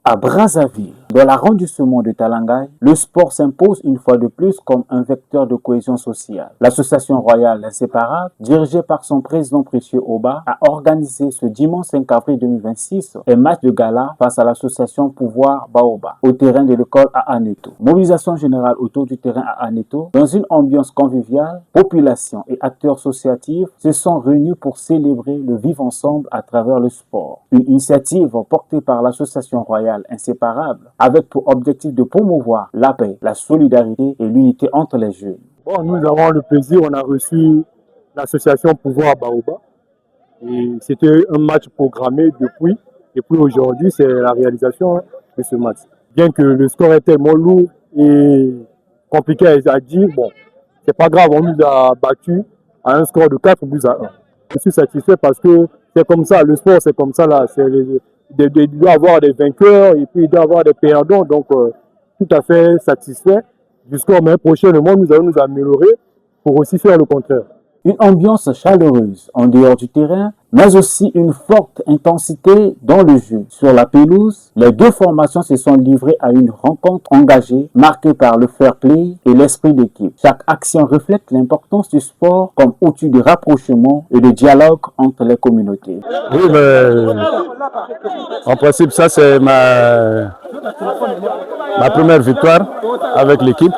À Brazzaville, dans l'arrondissement de Talangaye, le sport s'impose une fois de plus comme un vecteur de cohésion sociale. L'Association royale inséparable, dirigée par son président Précieux Oba, a organisé ce dimanche 5 avril 2026 un match de gala face à l'association Pouvoir Baoba au terrain de l'école à Aneto. Mobilisation générale autour du terrain à Aneto, dans une ambiance conviviale, population et acteurs associatifs se sont réunis pour célébrer le vivre ensemble à travers le sport. Une initiative portée par l'Association royale inséparable, avec pour objectif de promouvoir la paix, la solidarité et l'unité entre les jeunes. Bon, nous avons le plaisir, on a reçu l'association Pouvoir Baoba. Et c'était un match programmé depuis. Et puis aujourd'hui, c'est la réalisation de ce match. Bien que le score est tellement lourd et compliqué à dire, bon, c'est pas grave, on nous a battus à un score de 4 buts à 1. Je suis satisfait parce que c'est comme ça, le sport c'est comme ça là. Il doit y avoir des vainqueurs et puis il doit y avoir des perdants, donc tout à fait satisfait du score, mais prochainement nous allons nous améliorer pour aussi faire le contraire. Une ambiance chaleureuse en dehors du terrain, mais aussi une forte intensité dans le jeu. Sur la pelouse, les deux formations se sont livrées à une rencontre engagée, marquée par le fair play et l'esprit d'équipe. Chaque action reflète l'importance du sport comme outil de rapprochement et de dialogue entre les communautés. Oui, mais en principe, ça c'est ma première victoire avec l'équipe.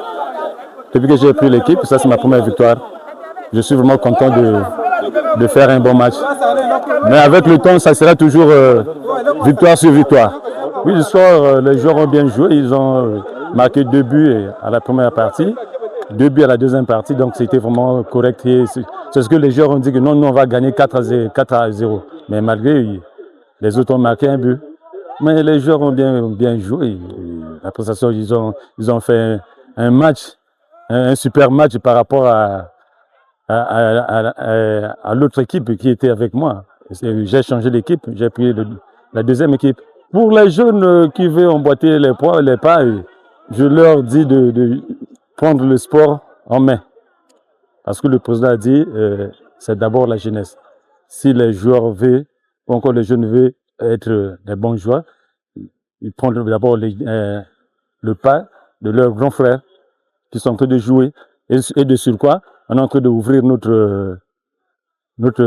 Depuis que j'ai pris l'équipe, ça c'est ma première victoire. Je suis vraiment content de faire un bon match. Mais avec le temps, ça sera toujours victoire sur victoire. Oui, le soir, les joueurs ont bien joué. Ils ont marqué 2 buts à la première partie, 2 buts à la deuxième partie. Donc c'était vraiment correct. C'est ce que les joueurs ont dit que non, nous on va gagner 4 à 0. Mais malgré, les autres ont marqué un but. Mais les joueurs ont bien joué. La prestation, ils ont fait un match, un super match par rapport à l'autre équipe qui était avec moi. J'ai changé d'équipe, j'ai pris la deuxième équipe. Pour les jeunes qui veulent emboîter les pas, je leur dis de prendre le sport en main. Parce que le président a dit, c'est d'abord la jeunesse. Si les joueurs veulent, ou encore les jeunes veulent être des bons joueurs, ils prennent d'abord le pas de leurs grands frères qui sont en train de jouer. Et de sur quoi on est en train d'ouvrir notre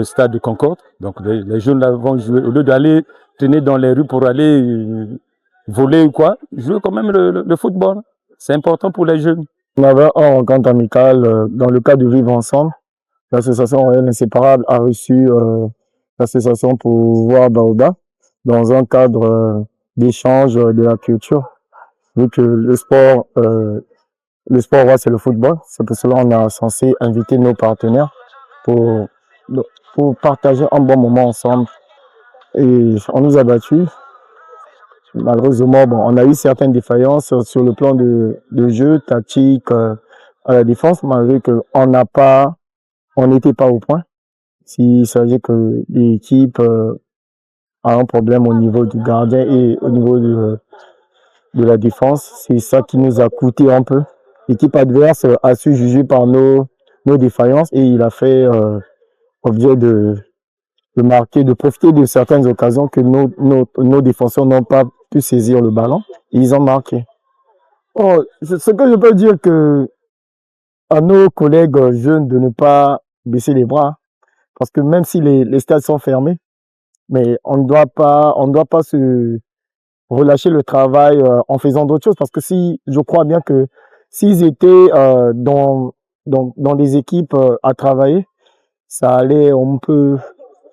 stade de Concorde. Donc les jeunes là vont jouer. Au lieu d'aller traîner dans les rues pour aller voler ou quoi, jouer quand même le football. C'est important pour les jeunes. On avait un rencontre amicale dans le cadre du Vivre Ensemble. L'association royale inséparable a reçu l'association Pouvoir Baoba dans un cadre d'échange de la culture. Vu que le sport roi, c'est le football. C'est pour cela qu'on a censé inviter nos partenaires pour partager un bon moment ensemble. Et on nous a battus. Malheureusement, bon, on a eu certaines défaillances sur le plan de jeu, tactique, à la défense, malgré qu'on n'était pas au point. S'il s'agit que l'équipe a un problème au niveau du gardien et au niveau de la défense, c'est ça qui nous a coûté un peu. L'équipe adverse a su juger par nos défaillances et il a fait objet de marquer, de profiter de certaines occasions que nos défenseurs n'ont pas pu saisir le ballon et ils ont marqué. Oh, ce que je peux dire que à nos collègues jeunes de ne pas baisser les bras, parce que même si les stades sont fermés, mais on ne doit pas se relâcher le travail en faisant d'autres choses, parce que je crois bien que s'ils étaient dans des équipes à travailler, on peut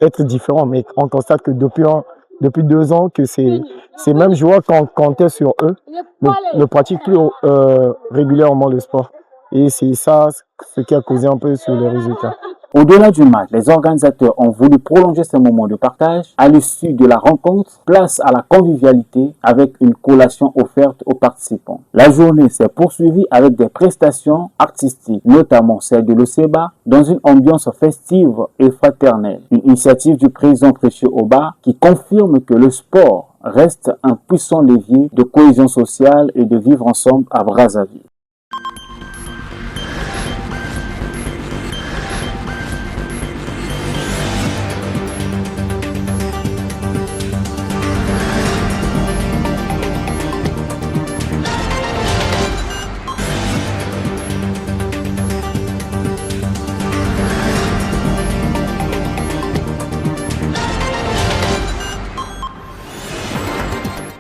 être différent. Mais on constate que depuis 2 ans, que ces mêmes joueurs, quand on comptait sur eux, ne pratiquent plus régulièrement le sport. Et c'est ça ce qui a causé un peu sur les résultats. Au-delà du match, les organisateurs ont voulu prolonger ce moment de partage. À l'issue de la rencontre, place à la convivialité avec une collation offerte aux participants. La journée s'est poursuivie avec des prestations artistiques, notamment celle de l'Oceba, dans une ambiance festive et fraternelle. Une initiative du président Précieux Oba qui confirme que le sport reste un puissant levier de cohésion sociale et de vivre ensemble à Brazzaville.